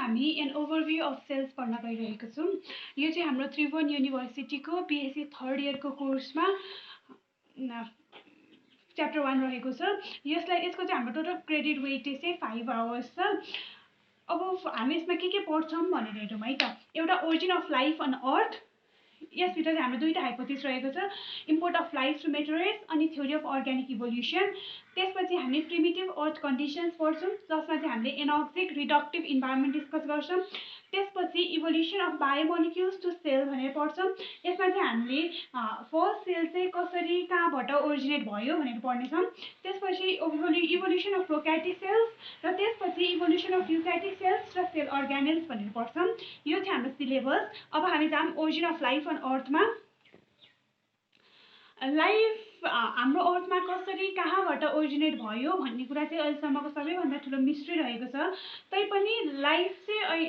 हामी an overview of cells पढ्न गइरहेको छौँ। यो चाहिँ हाम्रो त्रिभुवन युनिभर्सिटीको बीएससी थर्ड इयरको कोर्समा च्याप्टर 1 रहेको छ। यसको चाहिँ हाम्रो टोटल क्रेडिट वेटेज चाहिँ 5 आवर्स छ। अब हामी यसमा के पढ्छौँ भनेर हेरौँ है त। एउटा origin of life on earth, यसभित्र चाहिँ हाम्रो दुईवटा हाइपोथेसिस रहेको छ, import of life to materials अनि थ्योरी अफ अर्ग्यानिक इभोल्युसन। त्यसपछि हामी प्रिमिटिभ अर्थ कन्डिसन्स पढ्छौँ, जसमा चाहिँ हामीले एनर्जिक रिडक्टिभ इन्भाइरोमेन्ट डिस्कस गर्छौँ। त्यसपछि इभोल्युसन अफ बायोमोलिक्युल्स टु सेल भनेर पढ्छौँ। यसमा चाहिँ हामीले फर्स्ट सेल चाहिँ कसरी कहाँबाट ओरिजिनेट भयो भनेर पढ्नेछौँ। त्यसपछि इभोल्युसन अफ प्रोक्यारियोटिक सेल्स र त्यसपछि इभोल्युसन अफ यूक्यारियोटिक सेल्स र सेल अर्ग्यानेल्स भनेर पढ्छौँ। यो चाहिँ हाम्रो सिलेबस। अब हामी जाऊँ ओरिजिन अफ लाइफ अन अर्थमा। लाइफ हाम्रो अर्थमा कसरी कहाँबाट ओरिजिनेट भयो भन्ने कुरा चाहिँ अहिलेसम्मको सबैभन्दा ठुलो मिस्ट्री रहेको छ। तैपनि लाइफ चाहिँ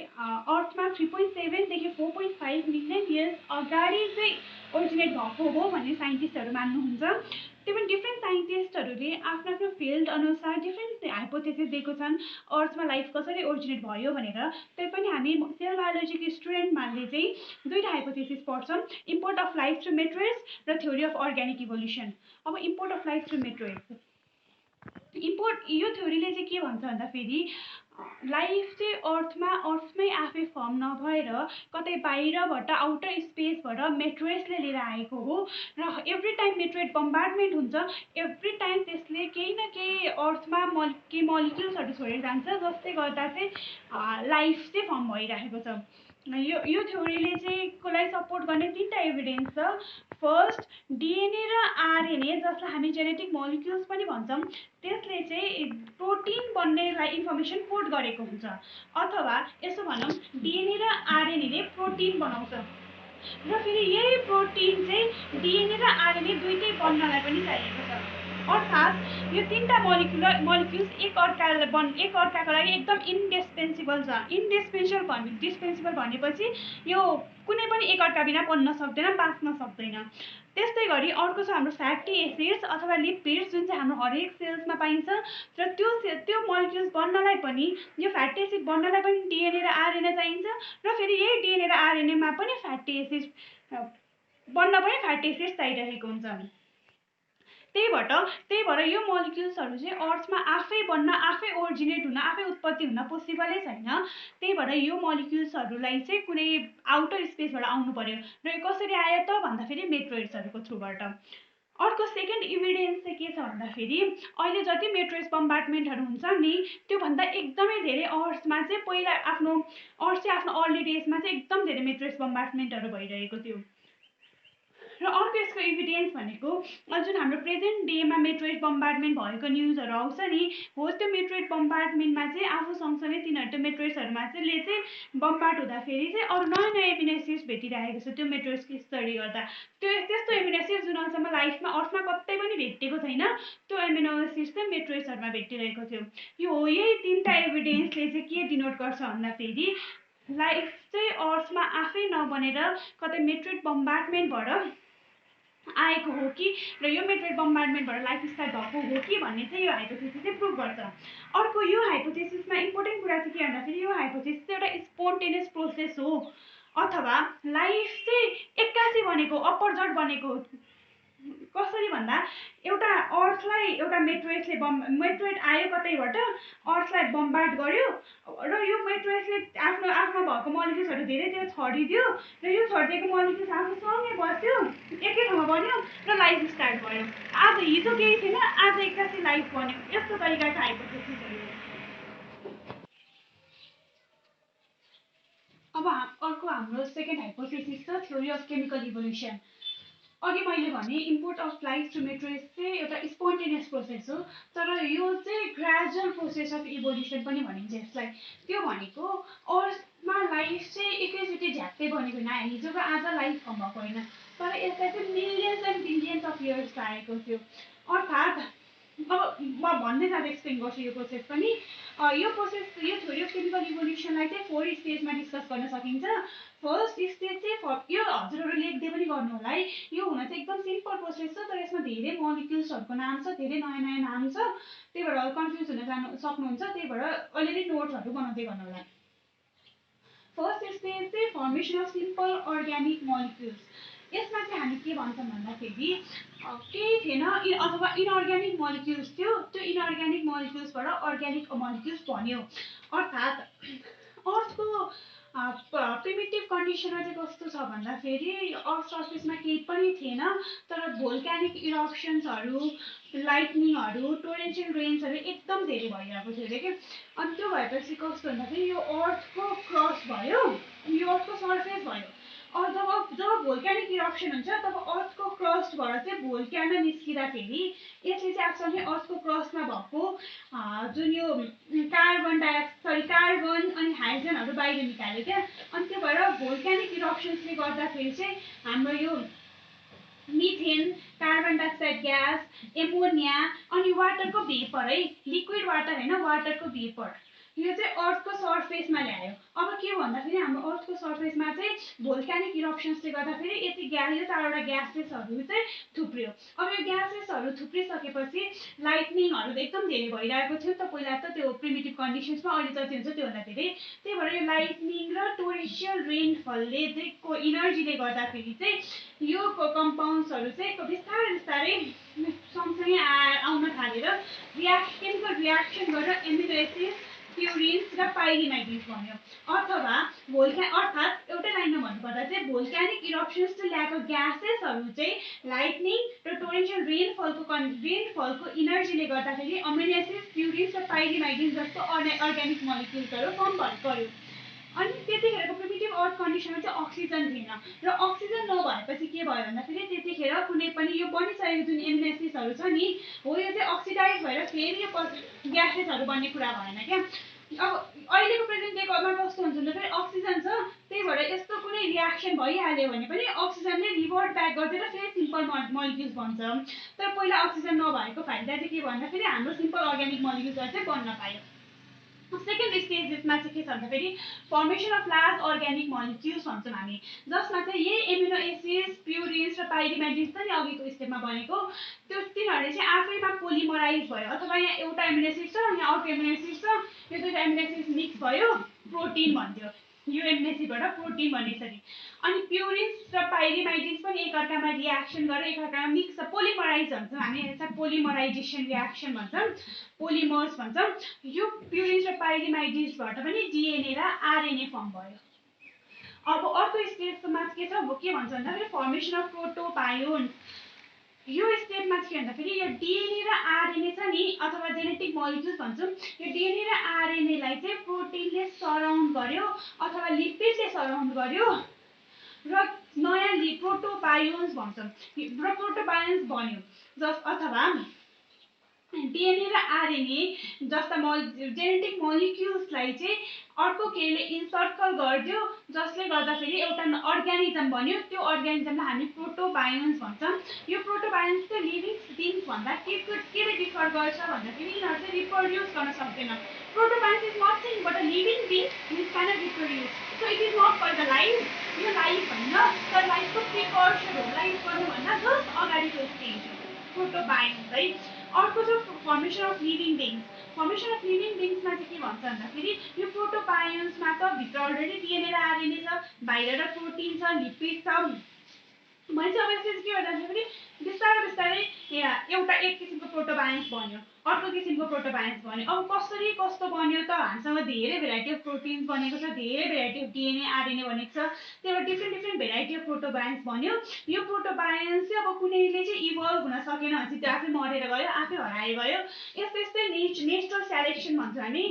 अर्थमा 3.7 देखि 4.5 मिलियन इयर्स अगाडि चाहिँ ओरिजिनेट भएको हो भन्ने साइन्टिस्टहरू मान्नुहुन्छ। त्यो पनि डिफ्रेन्ट साइन्टिस्टहरूले आफ्नो आफ्नो फिल्ड अनुसार डिफ्रेन्ट हाइपोथेसिस दिएको छन् अर्थमा लाइफ कसरी ओरिजिनेट भयो भनेर। तैपनि हामी सेल बायोलोजीको स्टुडेन्टहरूले चाहिँ दुईवटा हाइपोथेसिस पढ्छौँ, import of life to materials र थ्योरी अफ अर्ग्यानिक इभोल्युसन। अब import of life to materials, यो थ्योरीले चाहिँ के भन्छ भन्दाखेरि लाइफ चाहिँ अर्थमै आफै फर्म नभएर कतै बाहिरबाट आउटर स्पेसबाट मेटेरियल्सले लिएर आएको हो र एभ्री टाइम मेटेरियल बम्बार्डमेन्ट हुन्छ, एभ्री टाइम त्यसले केही न केही अर्थमा केही मलिक्युल्सहरू छोडेर जान्छ, जसले गर्दा चाहिँ लाइफ चाहिँ फर्म भइरहेको छ। यो थ्योरीले चाहिँ कसलाई सपोर्ट गर्ने तीनवटा एभिडेन्स छ। फर्स्ट, डिएनए र आरएनए, जसलाई हामी जेनेटिक मोलिक्युल्स पनि भन्छौँ, त्यसले चाहिँ प्रोटिन बन्नेलाई इन्फर्मेसन कोड गरेको हुन्छ। अथवा यसो भनौँ, डिएनए र आरएनएले प्रोटिन बनाउँछ र फेरि यही प्रोटिन चाहिँ डिएनए र आरएनए दुइटै बन्नलाई पनि चाहिएको छ। अर्थात् यो तीनवटा मोलिक्युल्स एकअर्काको लागि एकदम इन्डिस्पेन्सिबल छ। डिस्पेन्सिबल भनेपछि यो कुनै पनि एकअर्का बिना बन्न सक्दैन, बाँच्न सक्दैन। त्यस्तै गरी अर्को छ हाम्रो फ्याटी एसिड्स अथवा लिपिड्स, जुन चाहिँ हाम्रो हरेक सेल्समा पाइन्छ र त्यो मोलिक्युल्स बन्नलाई पनि, यो फ्याटी एसिड बन्नलाई पनि डिएनए र आरएनए चाहिन्छ र फेरि यही डिएनए र आरएनएमा पनि फ्याटी एसिड बन्न पनि फ्याटी एसिड चाहिरहेको हुन्छ। त्यही भएर यो मोलिक्युल्सहरू चाहिँ अर्थमा आफै बन्न, आफै ओरिजिनेट हुन, आफै उत्पत्ति हुन पोसिबलै छैन। त्यही भएर यो मोलिक्युल्सहरूलाई चाहिँ कुनै आउटर स्पेसबाट आउनु पर्यो र यो कसरी आयो त भन्दाखेरि मेटेरियल्सहरूको थ्रुबाट। अर्को सेकेन्ड इभिडेन्स चाहिँ के छ भन्दाखेरि अहिले जति मेटेरियल्स बम्बार्डमेन्टहरू हुन्छ नि, त्योभन्दा एकदमै धेरै अर्थमा चाहिँ पहिला आफ्नो अर्ली डेजमा चाहिँ एकदम धेरै मेटेरियल्स बम्बार्डमेन्टहरू भइरहेको थियो। र अर्को यसको इभिडेन्स भनेको जुन हाम्रो प्रेजेन्ट डेमा मेटेरियल बम्बार्डमेन्ट भएको न्युजहरू आउँछ नि, हो त्यो मेटेरियल बम्बार्डमेन्टमा चाहिँ आफू सँगसँगै तिनीहरू त्यो मेटेरियल्सहरूमा चाहिँ बम्बार्ड हुँदाखेरि चाहिँ अरू नयाँ नयाँ एमिनो एसिड्स भेटिरहेको छ त्यो मेटेरियल्सको स्टडी गर्दा। त्यस्तो एमिनो एसिड्स जुन अहिलेसम्म लाइफमा अर्थमा कतै पनि भेटेको छैन, त्यो एमिनो एसिड्स चाहिँ मेटेरियल्सहरूमा भेटिरहेको थियो। यही तीनवटा एभिडेन्सले चाहिँ के डिनोट गर्छ भन्दाखेरि लाइफ चाहिँ अर्थमा आफै नबनेर कतै मेटेरियल बम्बार्डमेन्टबाट आएको हो कि र यो मेटेरियल बम्बार्डमेन्टबाट लाइफ स्टार्ट भएको हो कि भन्ने चाहिँ यो हाइपोथेसिसले प्रुभ गर्छ। अर्को यो हाइपोथेसिसमा इम्पोर्टेन्ट कुरा चाहिँ के भन्दाखेरि यो हाइपोथेसिस चाहिँ एउटा स्पोन्टेनियस प्रोसेस हो अथवा लाइफ चाहिँ एक्कासी बनेको, अपरजट बनेको। कसरी भन्दा एउटा अर्थलाई एउटा मेटेरियल आयो कतैबाट, अर्थलाई बम्बार्ड गर्यो र यो मेटेरियल्सले आफ्नो भएको मोलिक्युल्सहरू धेरैतिर छरिदियो र यो छरिदिएको मोलिक्युल्स आफूसँगै बस्यो, एकै ठाउँमा बन्यो र लाइफ स्टार्ट भयो। आज हिजो केही थिएन, आज एक्कासी लाइफ बन्यो। यस्तो तरिकाको हाइपोथेसिसहरू। अब अर्को हाम्रो सेकेन्ड हाइपोथेसिस छ थ्योरी अफ केमिकल इभोल्युसन। अघि मैले भने import of life to materials चाहिँ एउटा स्पोन्टेनियस प्रोसेस हो, तर यो चाहिँ ग्रेजुअल प्रोसेस अफ इभोल्युसन पनि भनिन्छ यसलाई। त्यो भनेको अर्थमा लाइफ चाहिँ एकैचोटि झ्याप्पै बनेको होइन, हिजोको आज लाइफ फर्म भएको होइन, तर यसलाई चाहिँ millions and billions of years लागेको थियो। अर्थात् अब म भन्दै जाँदा एक्सप्लेन गर्छु यो प्रोसेस पनि। यो थ्योरी अफ केमिकल इभोल्युसनलाई चाहिँ 4 स्टेजमा डिस्कस गर्न सकिन्छ। फर्स्ट स्टेज चाहिँ यो हजुरहरू लेख्दै पनि गर्नु होला है, यो हुन चाहिँ एकदम सिम्पल प्रोसेस छ, तर यसमा धेरै मोलिक्युल्सहरूको नाम छ, धेरै नयाँ नयाँ नाम छ, त्यही भएर कन्फ्युज हुन सक्नुहुन्छ। त्यही भएर अलिअलि नोट्सहरू बनाउँदै गर्नु होला। फर्स्ट स्टेज चाहिँ formation of simple organic molecules. यसमा चाहिँ हामी के भन्छौँ भन्दाखेरि केही थिएन अथवा इनअर्ग्यानिक मोलिक्युल्स थियो, त्यो इनअर्ग्यानिक मोलिक्युल्सबाट अर्ग्यानिक मोलिक्युल्स बन्यो। अर्थात् अर्थको प्रिमिटिभ कन्डिसनमा चाहिँ कस्तो छ भन्दाखेरि अर्थ सर्फेसमा केही पनि थिएन, तर भोल्क्यानिक इरप्सन्सहरू, लाइटनिङहरू, टोरेन्सियल रेन्सहरू एकदम धेरै भइरहेको थियो अरे क्या। अनि त्यो भएपछि कस्तो भन्दाखेरि यो अर्थको क्रस भयो, यो अर्थको सर्फेस भयो। जब भोल्क्यानिक इरप्सन हुन्छ तब अर्थको क्रस्टबाट चाहिँ भोल्क्यानो निस्किँदाखेरि यसले चाहिँ एक्चुअली अर्थको क्रस्टमा भएको जुन यो कार्बन अनि हाइड्रोजनहरू बाहिर निकाल्यो क्या। अनि त्यो भएर भोल्क्यानिक इरप्सन्सले गर्दाखेरि चाहिँ हाम्रो यो methane, carbon dioxide gas, ammonia अनि वाटरको भेपर है, लिक्विड वाटर होइन, वाटरको भेपर, यो चाहिँ अर्थको सर्फेसमा ल्यायो। अब के भन्दाखेरि हाम्रो अर्थको सर्फेसमा चाहिँ भोल्क्यानिक इरप्सन्सले गर्दाखेरि यति यो चारवटा ग्यासेसहरू चाहिँ थुप्रियो। अब यो ग्यासेसहरू थुप्रिसकेपछि लाइटनिङहरू एकदम धेरै भइरहेको थियो नि त पहिला त त्यो प्रिमिटिभ कन्डिसन्समा, अहिले जति हुन्छ त्योभन्दा धेरै। त्यही भएर यो लाइटनिङ र टोरेन्सियल रेनफलले चाहिँ को इनर्जीले गर्दाखेरि चाहिँ यो कम्पाउन्ड्सहरू चाहिँ बिस्तारै बिस्तारै सँगसँगै आउन थालेर केमिकल रियाक्सन गरेर एमिनो एसिड्स, प्युरिन्स र पाइरिमाइडिन्स बन्यो। अथवा अर्थात् एउटै लाइनमा भन्नुपर्दा चाहिँ भोल्क्यानिक इरप्सन्सले ल्याएको ग्यासेसहरू चाहिँ लाइटनिङ र टोरेन्सियल रेनफलको इनर्जीले गर्दाखेरि अमिनो एसिड्स, प्युरिन्स र पाइरिमाइडिन्स जस्तो अर्ग्यानिक मोलिक्युल्सहरू फर्म गर्यो। अनि त्यतिखेरको प्रिमिटिभ अर्थ कन्डिसनमा चाहिँ अक्सिजन थिएन, र अक्सिजन नभएपछि के भयो भन्दाखेरि त्यतिखेर कुनै पनि यो बनिसकेको जुन एमिनो एसिड्सहरू छ नि हो, यो चाहिँ अक्सिडाइज भएर फेरि यो ग्यासेसहरू बन्ने कुरा भएन क्या। अब अहिलेको प्रेजेन्ट डेमा कस्तो हुन्छ भन्दाखेरि अक्सिजन छ, त्यही भएर यस्तो कुनै रियाक्सन भइहाल्यो भने पनि अक्सिजनले रिभर्ट ब्याक गरेर फेरि सिम्पल मोलिक्युल्स बन्छ। तर पहिला अक्सिजन नभएको फाइदा चाहिँ के भन्दाखेरि हाम्रो सिम्पल अर्ग्यानिक मोलिक्युल्सहरू चाहिँ बन्न पायो। सेकेन्ड स्टेजेसमा चाहिँ के छ भन्दाखेरि formation of large organic molecules भन्छौँ हामी, जसमा चाहिँ यही एमिनो एसिड्स, प्युरिन्स र पाइरिमाइडिन्स पनि अघिको स्टेपमा बनेको त्यो तिनीहरूले चाहिँ आफैमा पोलिमराइज भयो। अथवा यहाँ एउटा एमिनो एसिड छ, यहाँ अर्को एमिनो एसिड छ, यो दुईवटा एमिनो एसिड मिक्स भयो, प्रोटिन भन्थ्यो। यो एमिनो एसिडबाट प्रोटिन बनिसक्यो। अनि प्युरिन्स र पाइरिमाइडिन्स पनि एकअर्कामा रियाक्सन गरेर एकअर्कामा मिक्स पोलिमराइज भन्छौँ हामी, यसलाई पोलिमराइजेसन रियाक्सन भन्छौँ, पोलिमर्स भन्छौँ। यो प्युरिन्स र पाइरिमाइडिन्सबाट पनि डिएनए र आरएनए फर्म भयो। अब अर्को स्टेपमा के छ के भन्छ भन्दाखेरि फर्मेसन अफ प्रोटोबायोन्ट्स। यो स्टेपमा के भन्दाखेरि यो डिएनए र आरएनए छ नि, अथवा जेनेटिक मोलिक्युल्स भन्छौँ, यो डिएनए र आरएनएलाई चाहिँ प्रोटिनले सराउन्ड गर्यो अथवा लिपिडले सराउन्ड गर्यो र नयाँ प्रोटोबायोन्ट्स भन्छौँ र प्रोटोबायोन्ट्स बन्यो। अथवा डिएनए र आरएनए जस्ता जेनेटिक मोलिक्युल्सलाई चाहिँ अर्को केहीले इन्सर्कल गरिदियो, जसले गर्दाखेरि एउटा अर्ग्यानिजम बन्यो। त्यो अर्ग्यानिजमलाई हामी प्रोटोबायोन्ट्स भन्छौँ। यो प्रोटोबायोन्ट्स चाहिँ लिभिङ थिङ्स भन्दा केले डिफर गर्छ भन्दाखेरि यिनीहरू चाहिँ रिप्रोड्युस गर्न सक्दैन। Protobionts is nothing but a living thing which can reproduce, so it is not for the life. यो लाइफ होइन, तर लाइफको प्रिकर्सन हो, लाइफ गर्नुभन्दा जस्ट अगाडिको स्टेज हो प्रोटोबायोन्ट्स है। अर्को छ formation of living beings. Formation of living बिङ्समा चाहिँ के भन्छ भन्दाखेरि यो प्रोटोबायोन्ट्समा त भित्र अलरेडी डिएनए र आरएनए छ, बाहिर प्रोटिन छ, लिपिड छ भनेपछि अब यसले के गर्दाखेरि बिस्तारै बिस्तारै एउटा एक किसिमको प्रोटोबायोन्ट्स बन्यो, अर्को किसिमको प्रोटोबायोन्ट्स बन्यो। अब कसरी कस्तो बन्यो त हामीसँग धेरै भेराइटी अफ प्रोटिन्स बनेको छ, धेरै भेराइटी अफ डिएनए आरएनए बनेको छ, त्यही भएर डिफ्रेन्ट भेराइटी अफ प्रोटोबायोन्ट्स बन्यो। यो प्रोटोबायोन्ट्स चाहिँ अब कुनैले चाहिँ इभल्भ हुन सकेन भने चाहिँ त्यो आफै मरेर गयो, आफै हराएर गयो। यस्तै नेचुरल सेलेक्सन भन्छौँ हामी।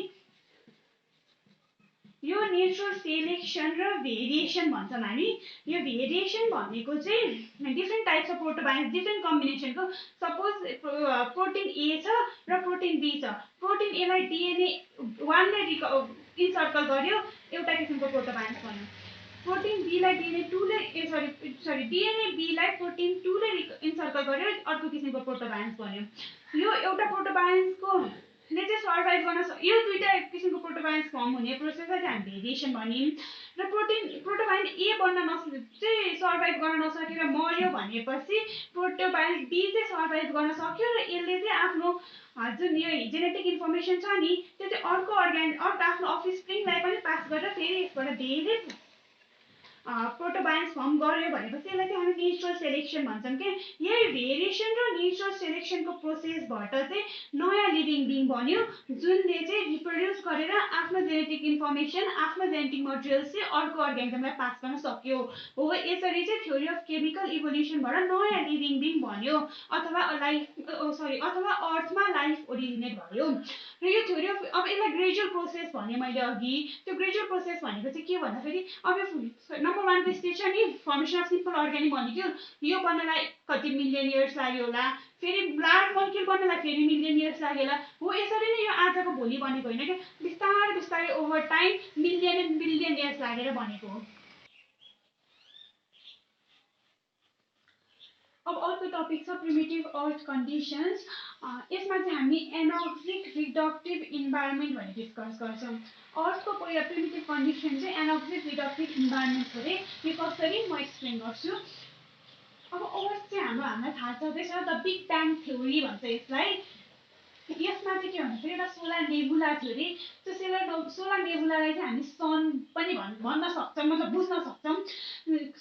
यो नेचुरल सेलेक्सन र भेरिएसन भन्छौँ हामी। यो भेरिएसन भनेको चाहिँ different types of protobionts, different कम्बिनेसनको। सपोज प्रोटिन ए छ र प्रोटिन बी छ, प्रोटिन एलाई डिएनए 1ले इन्सर्कल गर्यो, एउटा किसिमको प्रोटोबायोन्ट्स बन्यो। प्रोटिन बीलाई डिएनए 2ले डिएनए बीलाई प्रोटिन 2ले इन्सर्कल गर्यो, अर्को किसिमको प्रोटोबायोन्ट्स बन्यो। यो एउटा प्रोटोबायोन्ट्सको ले चाहिँ सर्भाइभ गर्न यो दुईटा किसिमको प्रोटोबायोन्ट्स प्रोटोबाइन्स फर्म हुने प्रोसेसलाई चाहिँ हामी भेरिएसन भन्यौँ। र प्रोटोबाइन्ट ए बन्न चाहिँ सर्भाइभ गर्न नसकेर मर्यो भनेपछि प्रोटोबाइन्ट बी चाहिँ सर्भाइभ गर्न सक्यो र यसले चाहिँ आफ्नो जुन यो जेनेटिक इन्फर्मेसन छ नि त्यो चाहिँ अर्को आफ्नो अफस्प्रिङलाई पनि पास गरेर फेरि यसबाट धेरै प्रोटोबाइन्स फर्म गर्यो भनेपछि यसलाई चाहिँ हामी नेचुरल सेलेक्सन भन्छौँ कि यही भेरिएसन र नेचुरल सेलेक्सनको प्रोसेसबाट चाहिँ नयाँ लिभिङ बिङ बन्यो जुनले चाहिँ रिप्रोड्युस गरेर आफ्नो जेनेटिक इन्फर्मेसन आफ्नो जेनेटिक मटेरियल चाहिँ अर्को अर्ग्यानिजमलाई पास गर्न सक्यो। हो यसरी चाहिँ थ्योरी अफ केमिकल इभोल्युसनबाट नयाँ लिभिङ बिङ बन्यो अथवा अर्थमा लाइफ ओरिजिनेट भयो। र यो थ्योरी अफ अब यसलाई ग्रेजुअल प्रोसेस भने मैले अघि त्यो ग्रेजुअल प्रोसेस भनेको चाहिँ के भन्दाखेरि अब नम्बर 1 स्टेज छ नि formation of simple organic molecule यो बन्नलाई कति मिलियन इयर्स लाग्यो होला फेरि लार्ज मोलिक्युल बन्नलाई फेरि मिलियन इयर्स लाग्यो होला। हो यसरी नै यो आजको भोलि बनेको होइन क्या बिस्तारै बिस्तारै over time million and billion years लागेर बनेको हो। अब अर्को टपिक छ प्रिमिटिभ अर्थ कन्डिसन्स। यसमा चाहिँ हामी एनर्जिक रिडक्टिभ इन्भाइरोमेन्ट भनेर डिस्कस गर्छौँ। अर्थको पहिला प्रिमिटिभ कन्डिसन चाहिँ एनर्जिक रिडक्टिभ इन्भाइरोमेन्ट हो अरे यो कसरी म एक्सप्लेन गर्छु। अब अर्थ चाहिँ हामीलाई थाहा छँदैछ द बिग ब्याङ थ्योरी भन्छ यसलाई। यसमा चाहिँ के भन्दाखेरि एउटा सोलर नेबुला थियो अरे त्यो सोलर नेबुलालाई चाहिँ हामी सन पनि भन्न सक्छौँ मतलब बुझ्न सक्छौँ।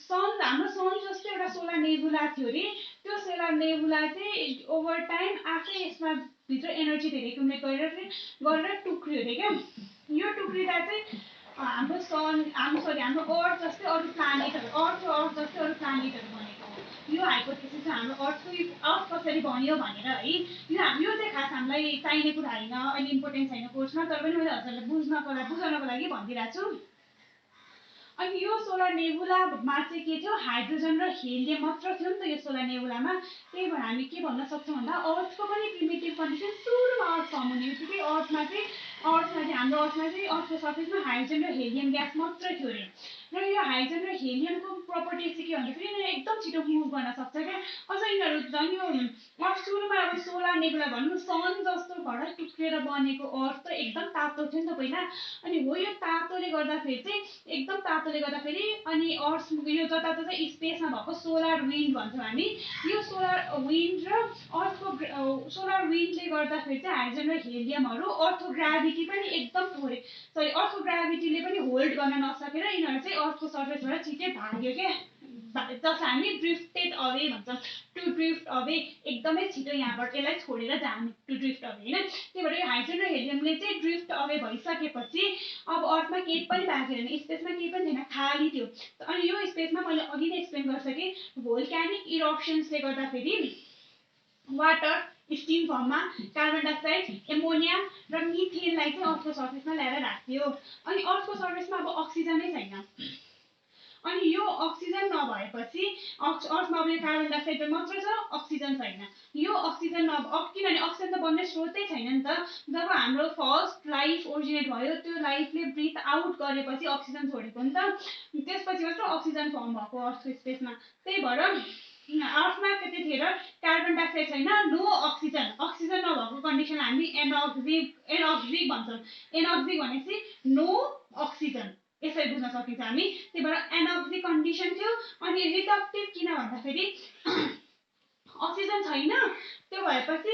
सन हाम्रो सन जस्तो एउटा सोलर नेबुला थियो अरे त्यो सोलर नेबुला चाहिँ ओभर टाइम आफै यसमा भित्र एनर्जी धेरै एक्युमुलेट गरेर टुक्रियो अरे क्या। यो टुक्रिँदा चाहिँ हाम्रो हाम्रो अर्थ जस्तै अरू प्लानेटहरू अर्थ जस्तै अरू प्लानेटहरू बनेको हो। यो हाइपोथेसिस चाहिँ हाम्रो अर्थ कसरी बन्यो भनेर है यो चाहिँ खास हामीलाई चाहिने कुरा होइन अहिले इम्पोर्टेन्ट छैन कोर्समा तर पनि मैले हजुरहरूलाई बुझाउनको लागि भनिदिरहेको छु। अनि यो सोलर नेबुलामा चाहिँ के थियो हाइड्रोजन र हेलियम मात्र थियो नि त यो सोलर नेबुलामा। त्यही भएर हामी के भन्न सक्छौँ भन्दा अर्थको पनि प्रिमिटिभ कन्डिसन सुरुमा अर्थ फर्म हुने बित्तिकै हाम्रो अर्थमा चाहिँ अर्थको सर्फेसमा हाइड्रोजन र हेलियम ग्यास मात्र थियो अरे। र यो हाइड्रोजन र हेलियमको प्रपर्टी चाहिँ के भन्दाखेरि यिनीहरू एकदम छिटो मुभ गर्न सक्छ क्या। अझ यिनीहरू झन् यो अर्थ सुरुमा अब सोलर नेबुला भनौँ सन जस्तो भएर टुक्रेर बनेको अर्थ त एकदम तातो थियो नि त पहिला। अनि हो यो तातोले गर्दाखेरि अनि अर्थ यो जताततै स्पेसमा भएको सोलर विन्ड भन्छौँ हामी। यो सोलर विन्ड र सोलर विन्डले गर्दाखेरि चाहिँ हाइड्रोजन र हेलियमहरू अर्थको ग्राभिटी पनि एकदम अर्थको ग्राभिटीले पनि होल्ड गर्न नसकेर यिनीहरू चाहिँ अर्थको सर्फेसबाट छिटै भाग्यो क्या जसलाई हामी ड्रिफ्टेड अवे भन्छौँ। टु ड्रिफ्ट अवे एकदमै छिटो यहाँबाट यसलाई छोडेर जानु टु ड्रिफ्ट अवे होइन। त्यही भएर यो हाइड्रोजन र हेलियमले चाहिँ ड्रिफ्ट अवे भइसकेपछि अब अर्थमा केही पनि भएको छैन स्पेसमा केही पनि छैन खाली थियो। अनि यो स्पेसमा मैले अघि नै एक्सप्लेन गरिसकेँ भोल्क्यानिक इरप्सन्सले गर्दाखेरि वाटर स्टिम फर्ममा कार्बन डाइअक्साइड एमोनिया र मिथेनलाई चाहिँ अर्थको सर्फेसमा ल्याएर राख्थ्यो। अनि अर्थको सर्फेसमा अब अक्सिजनै छैन। अनि यो अक्सिजन नभएपछि अर्थमा अब यो कार्बन डाइअक्साइड मात्र छ अक्सिजन छैन। यो अक्सिजन किनभने अक्सिजन त बन्ने स्रोतै छैन नि त। जब हाम्रो फर्स्ट लाइफ ओरिजिनेट भयो त्यो लाइफले ब्रिथ आउट गरेपछि अक्सिजन छोडेको नि त त्यसपछि मात्र अक्सिजन फर्म भएको अर्थको स्पेसमा। त्यही भएर अर्थमा त्यतिखेर कार्बन डाइअक्साइड छैन नो अक्सिजन नभएको कन्डिसन हामी एनर्जिक भन्छौँ। एनर्जिक भनेपछि नो अक्सिजन यसरी बुझ्न सकिन्छ हामी। त्यही भएर एनर्जिक कन्डिसन थियो। अनि रिडक्टिभ किन भन्दाखेरि अक्सिजन छैन त्यो भएपछि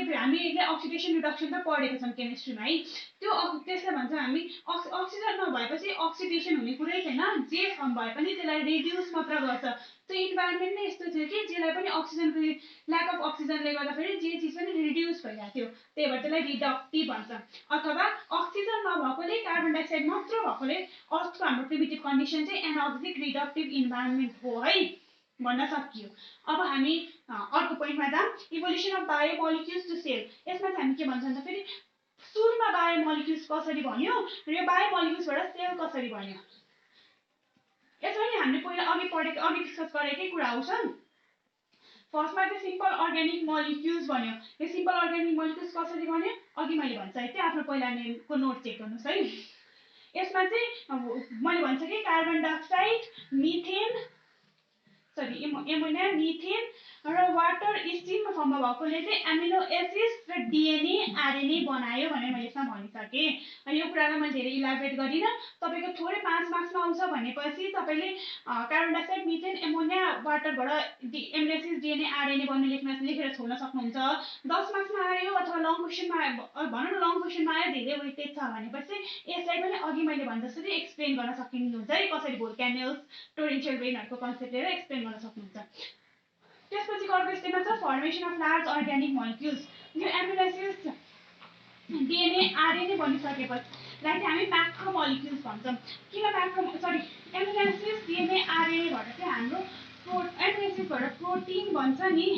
हामीले अक्सिडेसन रिडक्सन त पढेको छौँ केमिस्ट्रीमा है। त्यसलाई भन्छौँ हामी अक्सिजन नभएपछि अक्सिडेसन हुने कुरै छैन जे फर्म भए पनि त्यसलाई रिड्युस मात्र गर्छ। त्यो इन्भाइरोमेन्ट नै यस्तो थियो कि जसलाई पनि अक्सिजनको ल्याक अफ अक्सिजनले गर्दाखेरि जे चिज पनि रिड्युस भइरहेको थियो त्यही भएर त्यसलाई रिडक्टिभ भन्छ। अथवा अक्सिजन नभएकोले कार्बन डाइअक्साइड मात्र भएकोले अर्थको हाम्रो प्रिमिटिभ कन्डिसन चाहिँ एनर्जिक रिडक्टिभ इन्भाइरोमेन्ट हो है भन्न सकियो। अब हामी अर्को पोइन्टमा जाऊँ इभोल्युसन अफ बायोमोलिक्युल्स टु सेल। यसमा चाहिँ हामी के भन्छौँ भन्दाखेरि सुरुमा बायोमोलिक्युल्स कसरी बन्यो र यो बायोमोलिक्युल्सबाट सेल कसरी बन्यो। यसमा नि हामीले पहिला अघि डिस्कस गरेकै कुरा आउँछ। फर्स्टमा चाहिँ सिम्पल अर्ग्यानिक मोलिक्युल्स बन्यो। यो सिम्पल अर्ग्यानिक मोलिक्युल्स कसरी बन्यो अघि मैले भनिसकेको थिएँ आफ्नो पहिलाको नोट चेक गर्नुहोस् है। यसमा चाहिँ मैले भनिसकेँ कार्बन डाइअक्साइड एमोनिया मिथेन र वाटर स्टिमको फर्ममा भएकोले चाहिँ एमिनो एसिड्स र डिएनए आरएनए बनायो भनेर मैले यसमा भनिसकेँ। अनि यो कुरालाई मैले धेरै इलाबोरेट गरिनँ। तपाईँको थोरै 5 मार्क्समा आउँछ भनेपछि तपाईँले कार्बन डाइअक्साइड मिथेन एमोनिया वाटरबाट एमिनो एसिड्स डिएनए आरएनए बन्ने लेखेर छोड्न सक्नुहुन्छ। 10 मार्क्समा आयो अथवा लङ क्वेसनमा भनौँ न लङ क्वेसनमा आयो धेरै वेटेज छ भनेपछि यसलाई पनि अघि मैले भने जसरी एक्सप्लेन गर्न सकिनुहुन्छ है, कसरी भोल्क्यानल्स टोरेन्शियल रेनहरूको कन्सेप्ट लिएर एक्सप्लेन गर्न सक्नुहुन्छ। त्यसपछि अर्को स्टेपमा छ formation of large organic molecules. यो एमिनो एसिड्स डिएनए आरएनए बनिसकेपछि लाई चाहिँ हामी म्याक्रो मोलिक्युल्स भन्छौँ। किन एमिनो एसिड्स डिएनए आरएनएबाट चाहिँ हाम्रो एमिनो एसिड्सबाट प्रोटिन बन्छ नि,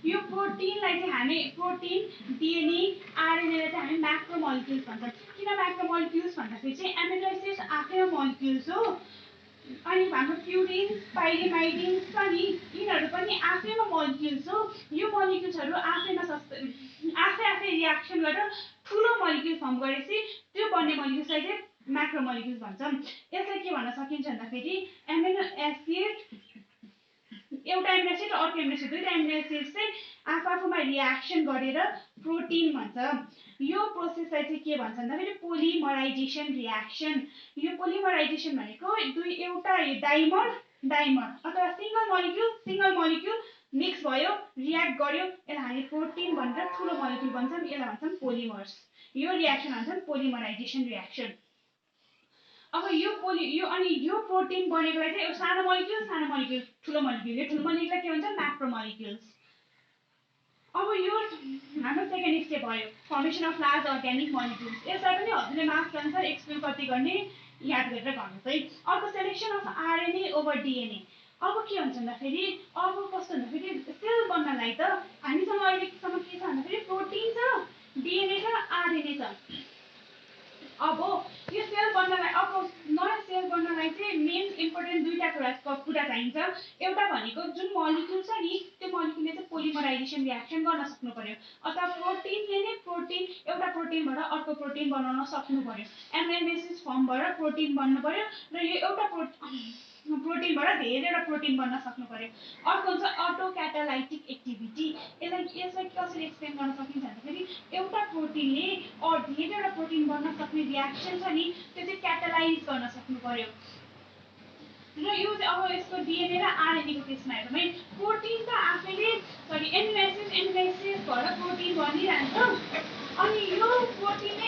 यो प्रोटिनलाई चाहिँ हामी प्रोटिन डिएनए आरएनएलाई चाहिँ हामी म्याक्रो मोलिक्युल्स भन्छौँ। किन म्याक्रो मोलिक्युल्स भन्दाखेरि चाहिँ एमिनो एसिड्स आफैमा मोलिक्युल्स हो, अनि हाम्रो प्युरिन्स पाइरिमाइडिन्स पनि यिनीहरू पनि आफैमा मोलिक्युल्स हो। यो मोलिक्युल्सहरू आफै रियाक्सन गरेर ठुलो मोलिक्युल फर्म गरेपछि त्यो बन्ने मोलिक्युल्सलाई चाहिँ म्याक्रो मोलिक्युल्स भन्छौँ। यसलाई के भन्न सकिन्छ भन्दाखेरि एमिनो एसिड एउटा एमिनो एसिड र अर्को एमिनो एसिड दुईवटा एमिनो एसिड चाहिँ आफूमा रियाक्सन गरेर प्रोटिन भन्छ। यो प्रोसेसलाई चाहिँ के भन्छ भन्दाखेरि पोलिमराइजेसन रियाक्सन। यो पोलिमराइजेसन भनेको एउटा डाइमर अथवा सिंगल मोलिक्युल मिक्स भयो, रियाक्ट गर्यो, यसलाई हामी प्रोटिन भनेर ठुलो मोलिक्युल भन्छौँ, यसलाई भन्छौँ पोलिमर्स। यो रियाक्सन भन्छौँ पोलिमराइजेसन रियाक्सन। अब यो प्रोटिन बनेकोलाई चाहिँ सानो मोलिक्युल ठुलो मोलिक्युल, यो ठुलो मोलिक्युललाई के भन्छ म्याक्रो मोलिक्युल्स। अब यो हाम्रो सेकेन्ड स्टेप भयो formation of large organic molecules. यसलाई पनि हजुरले मार्क्स अनुसार एक्सप्लेन कति गर्ने याद गरेर गर्नुहोस् है। अर्को selection of RNA over DNA. अब के हुन्छ भन्दाखेरि अब कस्तो भन्दाखेरि सेल बन्नलाई त हामीसँग अहिलेसम्म के छ भन्दाखेरि प्रोटिन छ, डिएनए छ, आरएनए छ। अब यो सेल बन्नलाई नयाँ सेल बन्नलाई चाहिँ मेन इम्पोर्टेन्ट दुईवटा कुरा चाहिन्छ। एउटा भनेको जुन मोलिक्युल छ नि त्यो मोलिक्युलले चाहिँ पोलिमराइजेसन रियाक्सन गर्न सक्नु पर्यो, अथवा प्रोटिनले नै एउटा प्रोटिनबाट अर्को प्रोटिन बनाउन सक्नु पर्यो। एमिनो एसिड्स फर्मबाट प्रोटिन बन्नु पर्यो र यो एउटा प्रोटिनबाट धेरैवटा प्रोटिन बन्न सक्नु पर्यो। अर्को हुन्छ अटो क्याटालाइटिक एक्टिभिटी। यसलाई कसरी एक्सप्लेन गर्न सकिन्छ भन्दाखेरि एउटा प्रोटिनले धेरैवटा प्रोटिन बन्न सक्ने रियाक्सन छ नि त्यो चाहिँ क्याटालाइज गर्न सक्नु पर्यो। र यो चाहिँ अब यसको डिएनए र आरएनएको केसमा हेरौँ है। प्रोटिन त आफैले एमिनो एसिड्सबाट प्रोटिन बनिरहन्छ, अनि यो प्रोटिनले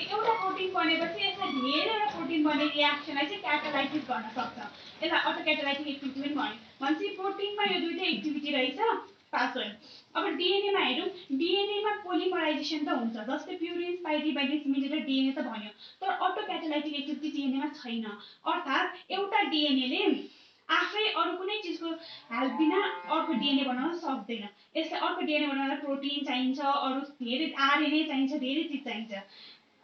एउटा प्रोटिन बनेपछि यसलाई धेरैवटा प्रोटिन बन्ने रियाक्सनलाई चाहिँ क्याटालाइसिस गर्न सक्छ। यसलाई अटो क्याटालाइटिक एक्टिभिटी पनि भन्यो। भनेपछि प्रोटिनमा यो दुईटै एक्टिभिटी रहेछ, पास भयो। अब डिएनएमा हेरौँ, डिएनएमा पोलिमराइजेसन त हुन्छ, जस्तै प्युरिन्स पाइरिमाइडिन्स मिलेर डिएनए त भन्यो, तर अटो क्याटालाइटिक एक्टिभिटी डिएनएमा छैन। अर्थात् एउटा डिएनएले आफै अरू कुनै चिजको हेल्प बिना अर्को डिएनए बनाउन सक्दैन। यसलाई अर्को डिएनए बनाउन प्रोटिन चाहिन्छ, अरू धेरै आरएनए चाहिन्छ, धेरै चिज चाहिन्छ।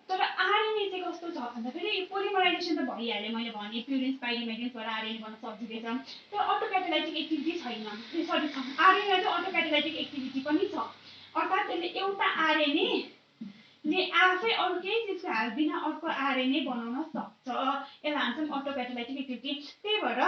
तर आरएनए चाहिँ कस्तो छ भन्दाखेरि पोलिमराइजेसन त भइहाल्यो, मैले भने प्युरिन्स पाइरिमाइडिन्सबाट आरएनए बन्न सजिलै छ, तर अटो क्याटालाइटिक एक्टिभिटी छैन। आरएनए चाहिँ अटो क्याटालाइटिक एक्टिभिटी पनि छ। अर्थात् यसले एउटा आरएनए आफै अरू केही चिजको हेल्प बिना अर्को आरएनए बनाउन सक्छ, यसलाई भन्छौँ अटो क्याटालाइटिक एक्टिभिटी। त्यही भएर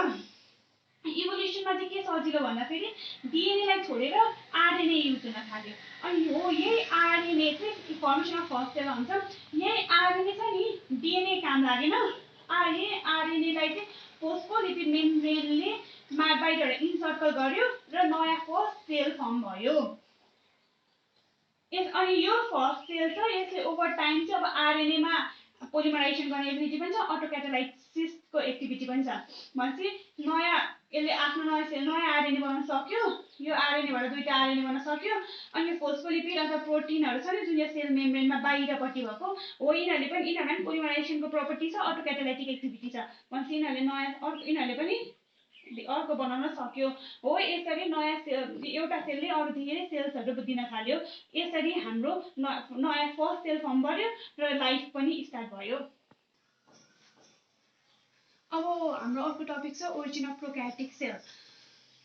इभोल्युसनमा चाहिँ के सजिलो भन्दाखेरि डिएनएलाई छोडेर आरएनए युज हुन थाल्यो। अनि यही आरएनए चाहिँ फर्मेसन अफ फर्स्ट सेल भन्छ। यही आरएनए छ नि डिएनए काम लागेन, यही आरएनएलाई चाहिँ फोस्फोलिपिड मेम्ब्रेनले बाहिरबाट इन्सर्कल गर्यो र नयाँ फर्स्ट सेल फर्म भयो। अनि यो फर्स्ट सेल छ, यसले ओभर टाइम चाहिँ अब आरएनएमा पोलिमराइजेसन गर्ने एबिलिटी पनि छ, अटो क्याटालाइसिसको एक्टिभिटी पनि छ। भनेपछि यसले आफ्नो नयाँ आरएनए बनाउन सक्यो, यो आरएनएबाट दुईवटा आरएनए बन्न सक्यो। अनि यो फोस्फोलिपिड अथवा प्रोटिनहरू छ नि जुन यो सेल मेम्ब्रेनमा बाहिरपट्टि भएको हो, यिनीहरूलाई पनि पोलिमराइजेसनको प्रपर्टी छ, अटो क्याटालाइटिक एक्टिभिटी छ। भनेपछि यिनीहरूले पनि अर्को बनाउन सक्यो। हो यसरी नयाँ एउटा सेलले अरू धेरै सेल्सहरू दिन थाल्यो। यसरी हाम्रो नयाँ फर्स्ट सेल फर्म गर्यो र लाइफ पनि स्टार्ट भयो। अब हाम्रो अर्को टपिक छ origin of prokaryotic cell.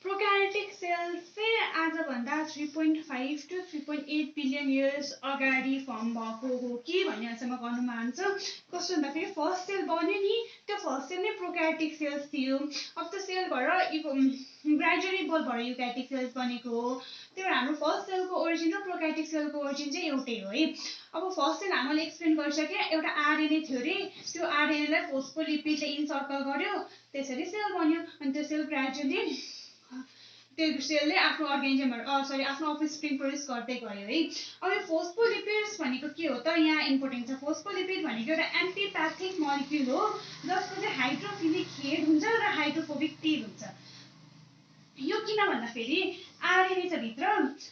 Prokaryotic cells चाहिँ आजभन्दा 3.5 to 3.8 बिलियन इयर्स अगाडि फर्म भएको हो कि भन्ने अहिलेसम्म गर्नु मान्छ। कस्तो भन्दाखेरि फर्स्ट सेल बन्यो नि, त्यो फर्स्ट सेल नै प्रोकार्योटिक सेल्स थियो। अब त्यो सेलबाट ग्रेजुअली इभल्भ भएर युक्यारियोटिक सेल्स बनेको हो। त्यही भएर हाम्रो फर्स्ट सेलको ओरिजिन र प्रोकार्योटिक सेलको ओरिजिन चाहिँ एउटै हो है। अब फर्स्ट सेल हामीले एक्सप्लेन गरिसक्यो, एउटा आरएनए थियो अरे, त्यो आरएनएलाई फोस्फोलिपिडले इन्सर्कल गर्यो, त्यसरी सेल बन्यो। अनि त्यो सेल ग्रेजुअली त्यो सेलले आफ्नो अर्गानिजमहरू आफ्नो अफस्प्रिङ प्रोड्युस गर्दै गयो है। अब यो फोस्फोलिपिड्स भनेको के हो त, यहाँ इम्पोर्टेन्ट छ। फोस्फोलिपिड भनेको एउटा एन्टिप्याथिक मलिक्युल हो जसको चाहिँ हाइड्रोफिलिक हेड हुन्छ र हाइड्रोफोबिक टेल हुन्छ। यो किन भन्दाखेरि आरएनए छ भित्र।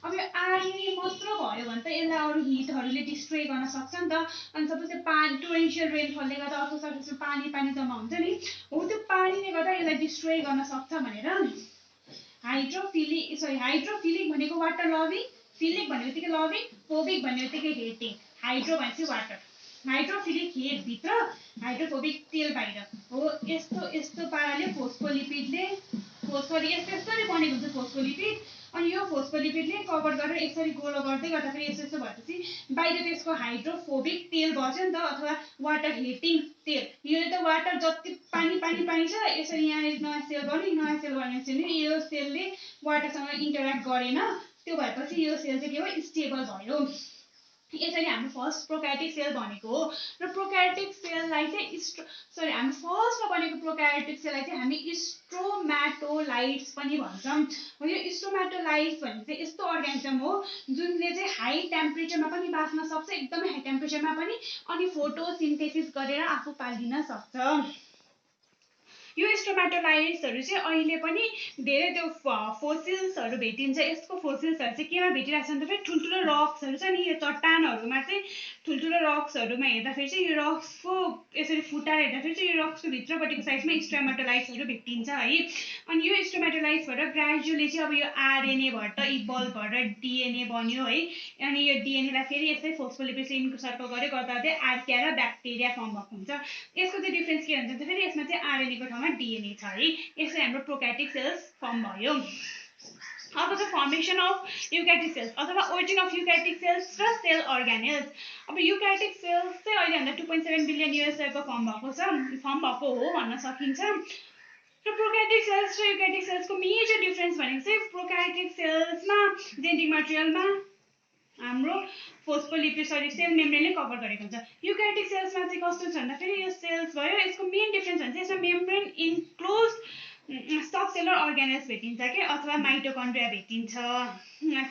अब यो आरएनए मात्र भयो भने त यसलाई अरू हिटहरूले डिस्ट्रोय गर्न सक्छ नि त। अनि सपोज त्यो पानी टोरेन्सियल रेनफलले गर्दा अथवा सर्फेसमा पानी जम्मा हुन्छ नि, हो त्यो पानीले गर्दा यसलाई डिस्ट्रोय गर्न सक्छ भनेर हाइड्रोफिलिक भनेको वाटर लभिङ, फिलिक भन्ने बित्तिकै लभिङ, फोबिक भन्ने बित्तिकै हेटिङ। हाइड्रो भनेपछि वाटर, हाइड्रोफिलिक हेड भित्र, हाइड्रोफोबिक टेल बाहिर हो। यस्तो पाराले फोस्फोलिपिडले यस्तरी बनेको हुन्छ फोस्फोलिपिड। अनि यो फोस्फोलिपिडले कभर गरेर यसरी गोलो गर्दै गर्दाखेरि यस्तो भएपछि बाहिर त्यसको हाइड्रोफोबिक टेल बस्यो नि त, अथवा वाटर हेटिङ टेल। यो त वाटर जति पानी छ, यसरी यहाँ नयाँ सेल बन्यो, नयाँ सेल बनेपछि यो सेलले वाटरसँग इन्टरेक्ट गरेन, त्यो भएपछि यो सेल चाहिँ के हो, स्टेबल भयो। यसरी हाम्रो फर्स्ट प्रोकार्योटिक सेल बनेको हो। र प्रोकार्योटिक सेललाई चाहिँ हाम्रो फर्स्टमा बनेको प्रोकार्योटिक सेललाई चाहिँ हामी स्ट्रोम्याटोलाइट्स पनि भन्छौँ। यो स्ट्रोम्याटोलाइट्स भन्ने चाहिँ यस्तो अर्गानिजम हो जुनले चाहिँ हाई टेम्परेचरमा पनि बाँच्न सक्छ, एकदमै हाई टेम्परेचरमा पनि, अनि फोटोसिन्थेसिस गरेर आफू पाल्दिन सक्छ। यो स्ट्रोम्याटोलाइट्सहरू चाहिँ अहिले पनि धेरै त्यो फोसिल्सहरू भेटिन्छ। यसको फोसिल्सहरू चाहिँ केमा भेटिरहेको छ भन्दाखेरि ठुल्ठुलो रक्सहरू छ नि, यो चट्टानहरूमा चाहिँ ठुल्ठुलो रक्सहरूमा हेर्दाखेरि चाहिँ यो रक्सको यसरी फुटाएर हेर्दाखेरि चाहिँ यो रक्सको भित्रपट्टिको साइडमा स्ट्रोम्याटोलाइट्सहरू भेटिन्छ है। अनि यो स्ट्रोम्याटोलाइट्सबाट ग्रेजुअली चाहिँ अब यो आरएनएबाट इभल्भ भएर डिएनए बन्यो है। अनि यो डिएनएलाई फेरि यसै फोस्फोलिपिडले इन्सर्कल गर्दै आर्किया र ब्याक्टेरिया फर्म भएको हुन्छ। यसको चाहिँ डिफ्रेन्स के हुन्छ भन्दाखेरि यसमा चाहिँ आरएनएको ठाउँमा डिएनए छ है। यसरी हाम्रो प्रोकार्योटिक सेल्स फर्म भयो। अब चाहिँ फर्मेसन अफ युक्यारियोटिक सेल्स अथवा ओरिजिन अफ युक्यारियोटिक सेल्स र सेल अर्गानेल्स। अब युक्यारियोटिक सेल्स चाहिँ अहिले हामीलाई 2.7 बिलियन इयर्स अगो फर्म भएको हो भन्न सकिन्छ। र प्रोकार्योटिक सेल्स र युक्यारियोटिक सेल्सको मेजर डिफ्रेन्स भनेको चाहिँ प्रोकार्योटिक सेल्समा जेनेटिक मटेरियलमा हाम्रो फोस्फोलिपिड सेल मेम्ब्रेनले कभर गरेको हुन्छ। युक्यारियोटिक सेल्समा चाहिँ कस्तो छ भन्दाखेरि यो सेल्स भयो, यसको मेन डिफ्रेन्स भने चाहिँ यसमा मेम्ब्रेन इन्क्लोज सब सेलर अर्गानेल्स भेटिन्छ के, अथवा माइटोकन्ड्रिया भेटिन्छ,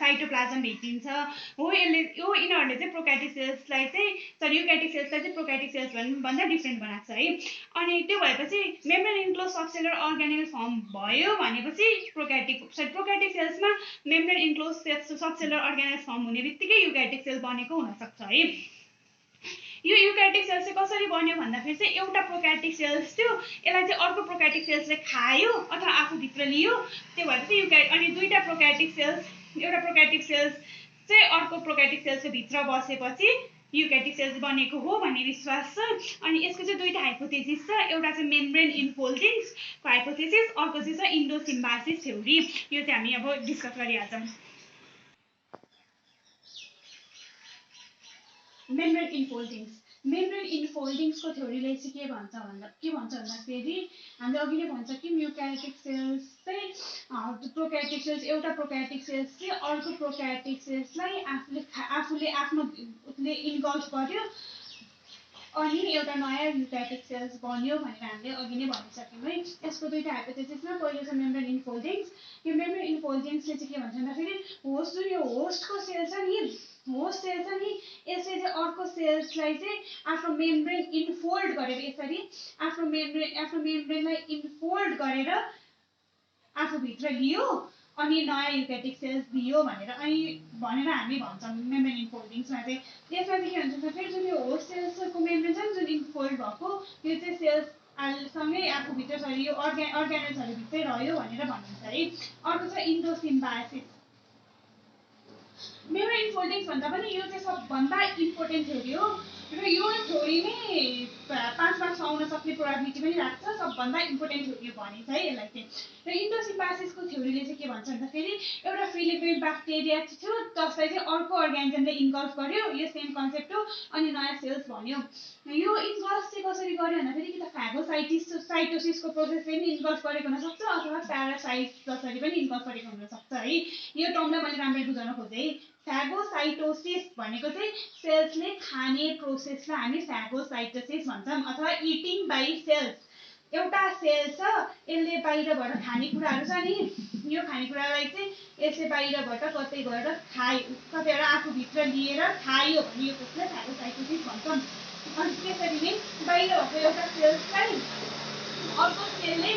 साइटोप्लाज्म भेटिन्छ हो। यिनीहरूले चाहिँ प्रोकार्योटिक सेल्सलाई चाहिँ युक्यारियोटिक सेल्सलाई चाहिँ प्रोकार्योटिक सेल्स भन्दा डिफ्रेन्ट बनाएको छ है। अनि त्यो भएपछि मेम्ब्रेन इन्क्लोज सब सेलर अर्गानेल फर्म भयो भनेपछि प्रोकार्योटिक सेल्समा मेम्ब्रेन इन्क्लोज सब सेलर अर्गानेल्स फर्म हुने बित्तिकै युक्यारियोटिक सेल बनेको हुनसक्छ है। यो युक्यारियोटिक सेल्स चाहिँ कसरी बन्यो भन्दाखेरि चाहिँ एउटा प्रोकार्योटिक सेल्स थियो, यसलाई चाहिँ अर्को प्रोकार्योटिक सेल्सले खायो अथवा आफूभित्र लियो, त्यो भएर अनि दुईटा प्रोकार्योटिक सेल्स, एउटा प्रोकार्योटिक सेल्स चाहिँ अर्को प्रोकार्योटिक सेल्सको भित्र बसेपछि युक्यारियोटिक सेल्स बनेको हो भन्ने विश्वास छ। अनि यसको चाहिँ दुईटा हाइपोथेसिस छ, एउटा चाहिँ मेम्ब्रेन इन्फोल्डिङ्सको हाइपोथेसिस, अर्को चाहिँ छ इन्डोसिम्बासिस थ्योरी। यो चाहिँ हामी अब डिस्कस गरिहाल्छौँ। मेम्ब्रेन इन्फोल्डिङ्सको थ्योरीले चाहिँ के भन्छ भन्दाखेरि हामीले अघि नै भन्छ कि युक्यारियोटिक सेल्स चाहिँ प्रोकार्योटिक सेल्स, एउटा प्रोकार्योटिक सेल्स चाहिँ अर्को प्रोकार्योटिक सेल्सलाई आफूले आफ्नो इन्गल्फ गर्यो अनि एउटा नयाँ युक्यारियोटिक सेल्स बन्यो भनेर हामीले अघि नै भनिसक्यौँ है। यसको दुईटा हाइपोथेसिसमा पहिलो छ मेम्ब्रेन इन्फोल्डिङ्स। यो मेम्ब्रेन इन्फोल्डिङ्सले चाहिँ के भन्छ भन्दाखेरि यो होस्टको सेल छ नि, यसले चाहिँ अर्को सेल्सलाई चाहिँ आफ्नो मेम्ब्रेन इन्फोल्ड गरेर यसरी आफ्नो मेम्ब्रेनलाई इन्फोल्ड गरेर आफूभित्र लियो अनि नयाँ युक्यारियोटिक सेल्स दियो भनेर हामी भन्छौँ मेम्ब्रेन इन्फोल्डिङ्समा चाहिँ। यसमा चाहिँ के हुन्छ भन्दाखेरि जुन यो होस्ट सेल्सको मेम्ब्रेन छ नि, जुन इन्फोल्ड भएको, यो चाहिँ सेल्स सँगै आफूभित्र यो अर्गानेल्सहरू भित्रै रह्यो भनेर भनिन्छ है। अर्को छ इन्डोसिम्बासिस। मेम्ब्रेन इन्फोल्डिङ्स भन्दा पनि यो चाहिँ सबभन्दा इम्पोर्टेन्ट थ्योरी हो र यो थ्योरी नै 5 सुहाउन सक्ने प्रोबेबिलिटी पनि राख्छ। सबभन्दा इम्पोर्टेन्ट हो यो भने चाहिँ यसलाई चाहिँ। र इन्डोसिम्बासिसको थ्योरीले चाहिँ के भन्छ भन्दाखेरि एउटा फ्री लिभिङ ब्याक्टेरिया थियो जसलाई चाहिँ अर्को अर्गानिजमले इन्गल्फ गर्यो, यो सेम कन्सेप्ट हो। अनि नयाँ सेल्स भन्यो। यो इन्गल्फ चाहिँ कसरी गर्यो भन्दाखेरि कि त साइटोसिसको प्रोसेसले पनि इन्गल्फ गरेको हुनसक्छ अथवा प्यारासाइट जसरी पनि इन्गल्फ गरेको हुनसक्छ है। यो टर्मलाई मैले राम्ररी बुझाउन खोजेँ है। फ्यागोसाइटोसिस भनेको चाहिँ सेल्सले खाने प्रोसेसलाई हामी फ्यागोसाइटोसिस भन्छौँ अथवा इटिङ बाई सेल्स। एउटा सेल छ, यसले बाहिरबाट खानेकुराहरू छ नि, यो खानेकुरालाई चाहिँ यसले बाहिरबाट कतै गएर कतैबाट आफूभित्र लिएर खायो भने यो प्रोसेसलाई फ्यागोसाइटोसिस भन्छौँ। अनि त्यसरी नै बाहिर भएको एउटा सेल्सलाई अर्को सेलले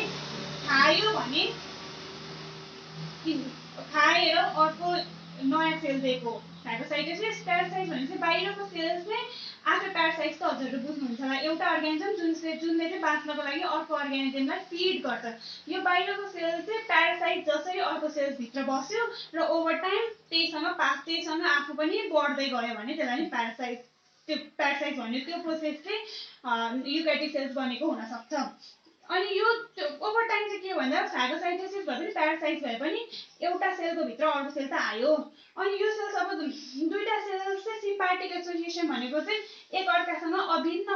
खायो भने खाएर अर्को नयाँ सेल दिएको फ्यागोसाइटोसिस। प्यारासाइट भनेपछि बाहिरको सेल्सले आफ्टर प्यारासाइट्स त हजुरहरू बुझ्नुहुन्छ होला, एउटा अर्गानिजम जुनले चाहिँ बाँच्नको लागि अर्को अर्गानिजमलाई फिड गर्छ। यो बाहिरको सेल चाहिँ प्यारासाइट जसरी अर्को सेल्सभित्र बस्यो र ओभर टाइम त्यहीसँग आफू पनि बढ्दै गयो भने त्यसलाई नि प्यारासाइट भन्यो। त्यो प्रोसेस चाहिँ युक्यारियोटिक सेल्स बनेको हुनसक्छ। अनि यो ओभर टाइम चाहिँ के भन्दा फ्यागोसाइटोसिस भए पनि प्यारासाइट भए पनि एउटा सेलको भित्र अर्को सेल त आयो। अनि यो सेल्स अब दुईटा सेल्स चाहिँ सिम्बायोटिक एसोसिएसन भनेको चाहिँ एकअर्कासँग अभिन्न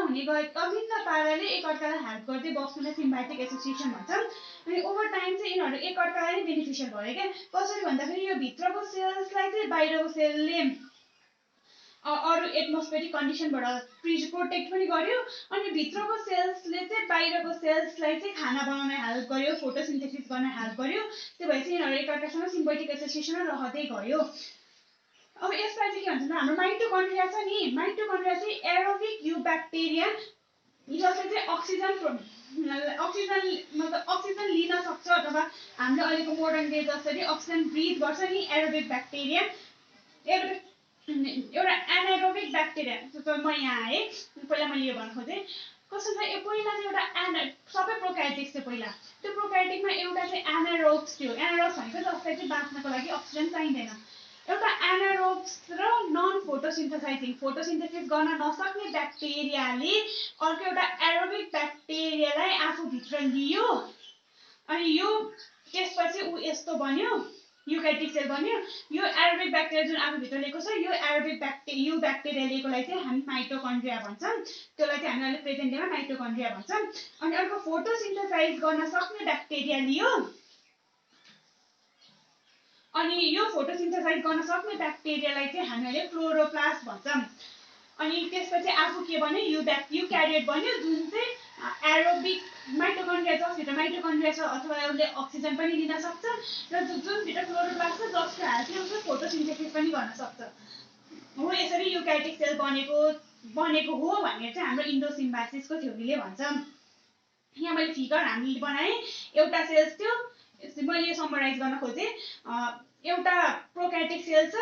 पाराले एकअर्कालाई हेल्प गर्दै बस्नुलाई सिम्बायोटिक एसोसिएसन भन्छौँ। अनि ओभर टाइम चाहिँ यिनीहरू एकअर्कालाई नै बेनिफिसियल भयो क्या। कसरी भन्दाखेरि यो भित्रको सेल्सलाई चाहिँ बाहिरको सेलले अरू एटमोस्फेरिक कन्डिसनबाट प्रोटेक्ट पनि गर्यो। अनि भित्रको सेल्सले चाहिँ बाहिरको सेल्सलाई चाहिँ खाना बनाउन हेल्प गर्यो, फोटोसिन्थेसिस गर्न हेल्प गर्यो। त्यो भएपछि यिनीहरू एकअर्कासँग सिम्बायोटिक एसोसिएसनमा रहँदै गयो। अब यसलाई चाहिँ के भन्छ हाम्रो माइटोकन्ड्रिया छ नि, माइटोकन्ड्रिया चाहिँ एरोबिक युब्याक्टेरिया जसले चाहिँ अक्सिजन लिन सक्छ अथवा हामीले अहिलेको मोडर्न डे जसरी अक्सिजन ब्रिथ गर्छ नि। एरोबिक ब्याक्टेरिया एउटा एनाएरोबिक ब्याक्टेरिया। म यहाँ आएँ, पहिला मैले यो भन्न खोजेँ कस्तो छ। पहिला चाहिँ एउटा सबै प्रोकार्योटिक्स थियो पहिला। त्यो प्रोकार्योटिकमा एउटा चाहिँ एनाएरोब्स थियो। एनाएरोब्स भनेको जसलाई चाहिँ बाँच्नको लागि अक्सिजन चाहिँदैन। एउटा एनाएरोब्स र नन फोटोसिन्थेसिस गर्न नसक्ने ब्याक्टेरियाले अर्को एउटा एरोबिक ब्याक्टेरियालाई आफूभित्र लियो। अनि यो त्यसपछि ऊ यस्तो बन्यो, युक्यारियोटिक सेल बन्यो। यो एरोबिक ब्याक्टेरिया जुन आफूभित्र लिएको छ, यो एरोबिक ब्याक्टेरिया लिएकोलाई चाहिँ हामी माइटोकन्ड्रिया भन्छौँ। त्यसलाई चाहिँ हामी अहिले प्रेजेन्ट डेमा माइटोकन्ड्रिया भन्छौँ। अनि अर्को फोटोसिन्थेसाइज गर्न सक्ने ब्याक्टेरिया लियो। अनि यो फोटोसिन्थेसाइज गर्न सक्ने ब्याक्टेरियालाई चाहिँ हामीले क्लोरोप्लास्ट भन्छौँ। अनि त्यसपछि आफू के भन्यो, युक्यारियोट बन्यो जुन चाहिँ एरोबिक माइटोकन्ड्रिया जसभित्र माइटोकन्ड्रिया छ अथवा उसले अक्सिजन पनि लिन सक्छ र जुनभित्र क्लोरोप्लास्ट छ जसको हेल्पले उसले फोटोसिन्थेसिस पनि गर्न सक्छ। हो यसरी युक्यारियोटिक सेल बनेको हो भनेर चाहिँ हाम्रो इन्डोसिम्बासिसको थ्योरीले भन्छ। यहाँ मैले फिगर हामीले बनाएँ। एउटा सेल्स थियो, मैले यो समराइज गर्न खोजेँ। एउटा प्रोकार्योटिक सेल छ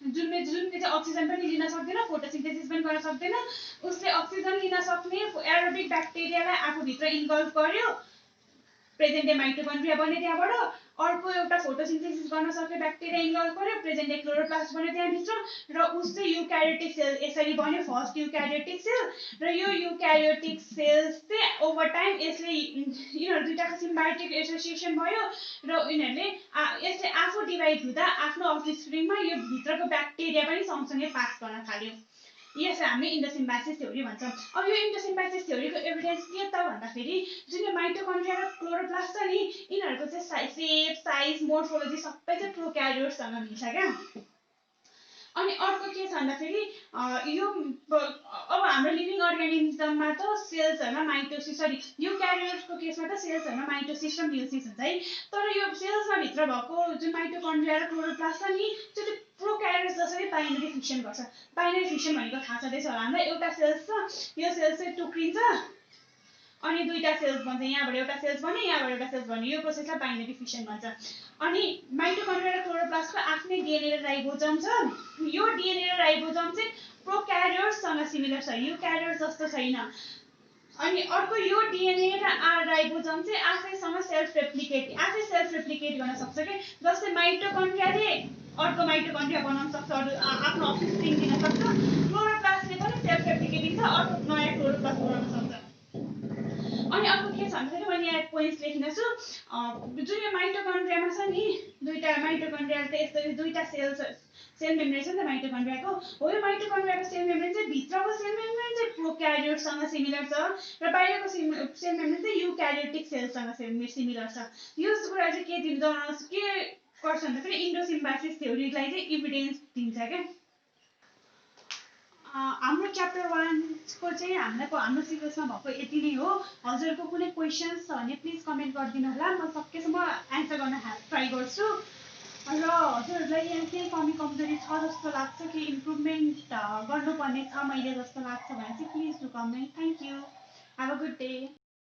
जुनले चाहिँ अक्सिजन पनि लिन सक्दैन, फोटोसिन्थेसिस पनि गर्न सक्दैन। उसले अक्सिजन लिन सक्ने एरोबिक ब्याक्टेरियालाई आफूभित्र इन्गल्फ गर्यो, प्रेजेन्ट डे माइटोकन्ड्रिया बन्यो त्यहाँबाट। अर्को एउटा फोटोसिन्थेसिस गर्न सक्ने ब्याक्टेरिया इन्गल्फ गर्यो, प्रेजेन्ट डे क्लोरोप्लास्ट बन्यो त्यहाँभित्र। र उस चाहिँ युक्यारियोटिक सेल यसरी बन्यो, फर्स्ट युक्यारियोटिक सेल। र यो युक्यारियोटिक सेल्स चाहिँ ओभर टाइम यसले यिनीहरू दुईटाको सिम्बायोटिक एसोसिएसन भयो र यिनीहरूले यसले आफू डिभाइड हुँदा आफ्नो अफस्प्रिङमा यो भित्रको ब्याक्टेरिया पनि सँगसँगै पास गर्न थाल्यो। यसलाई हामी इन्डोसिम्बासिस थ्योरी भन्छौँ। अब यो इन्डोसिम्बासिस थ्योरीको एभिडेन्स के त भन्दाखेरि जुन यो माइटोकन्ड्रिया र क्लोरोप्लास्ट छ नि, यिनीहरूको चाहिँ सेप, साइज, मोर्फोलोजी सबै चाहिँ प्रोक्यारियोट्ससँग मिल्छ क्या। अनि अर्को के छ भन्दाखेरि यो अब हाम्रो लिभिङ अर्गानिजममा त सेल्सहरूमा युक्यारियोट्सको केसमा त सेल्सहरूमा माइटोसिस र म्युसिस हुन्छ है। तर यो सेल्समा भित्र भएको जुन माइटोकन्ड्रिया र क्लोरोप्लास्ट छ नि, त्यो चाहिँ प्रोक्यारियोट्स जसरी बाइनरी फिसन गर्छ। बाइनरी फिसन भनेको थाहा छँदैछ होला हामीलाई। एउटा सेल्स छ, यो सेल्स चाहिँ टुक्रिन्छ अनि दुईटा सेल्स बन्छ। यहाँबाट एउटा सेल्स बन्यो, यहाँबाट एउटा सेल्स बन्यो। यो प्रोसेसलाई बाइनरी फिसन भन्छ। अनि माइटोकन्ड्रिया र क्लोरोप्लास्टको आफ्नै डिएनए र राइबोसोम छ। यो डिएनए र राइबोसोम चाहिँ प्रोक्यारियोट्ससँग सिमिलर छ, युक्यारियोट्स जस्तो छैन। अनि अर्को यो डिएनए र राइबोसोम चाहिँ आफैसँग सेल्फ रेप्लिकेट गर्न सक्छ के। जस्तै माइटोकन्ड्रियाले अर्को माइटोकन्ड्रिया बनाउन सक्छ, आफ्नो अफस्प्रिङ दिन सक्छ। क्लोरोप्लास्टले पनि सेल्फ रेप्लिकेटिङ छ, अर्को नयाँ क्लोरोप्लास्ट बनाउन सक्छ। भन्दाखेरि मैले यहाँ पोइन्ट्स लेखिदिन्छु। जुन यो माइटोकन्ड्रियामा छ नि दुईटा माइटोकन्ड्रिया त यस्तो दुईटा सेल मेम्ब्रेन छ नि त माइटोकन्ड्रियाको हो। यो माइटोकन्ड्रियाको सेल मेम्ब्रेन चाहिँ भित्रको सेल मेम्ब्रेन चाहिँ प्रोक्यारियोटसँग सिमिलर छ र बाहिरको सेल मेम्ब्रेन चाहिँ युक्यारियोटिक सेलसँग सिमिलर छ। यो कुरा चाहिँ के दिन्छ के गर्छ भन्दाखेरि इन्डोसिम्बासिस थ्योरीलाई चाहिँ इभिडेन्स दिन्छ क्या। हाम्रो च्याप्टर 1 को चाहिँ हाम्रो सिलेबसमा भएको यति नै हो। हजुरको कुनै क्वेसन्स छ भने प्लिज कमेन्ट गरिदिनु होला, म सकेसम्म एन्सर गर्न ट्राई गर्छु। र हजुरहरूलाई यहाँ केही कमी कमजोरी छ जस्तो लाग्छ कि इम्प्रुभमेन्ट गर्नुपर्ने छ मैले जस्तो लाग्छ भने चाहिँ please do comment. Thank you, have a good day.